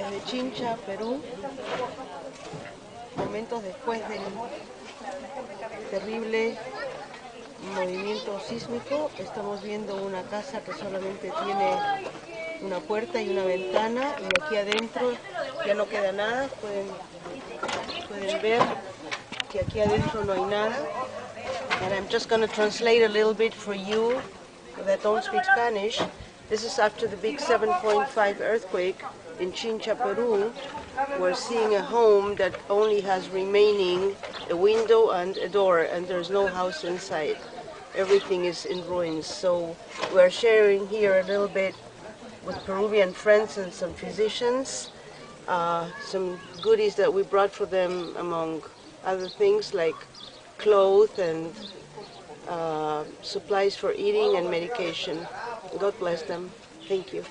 Desde Chincha, Perú, momentos después del terrible movimiento sísmico, estamos viendo una casa que solamente tiene una puerta y una ventana, y aquí adentro ya no queda nada. Pueden ver que aquí adentro no hay nada. And I'm just going to translate a little bit for you that don't speak Spanish. This is after the big 7.5 earthquake in Chincha, Peru. We're seeing a home that only has remaining a window and a door, and there's no house inside. Everything is in ruins. So we're sharing here a little bit with Peruvian friends and some physicians, some goodies that we brought for them, among other things like clothes and supplies for eating and medication. God bless them. Thank you.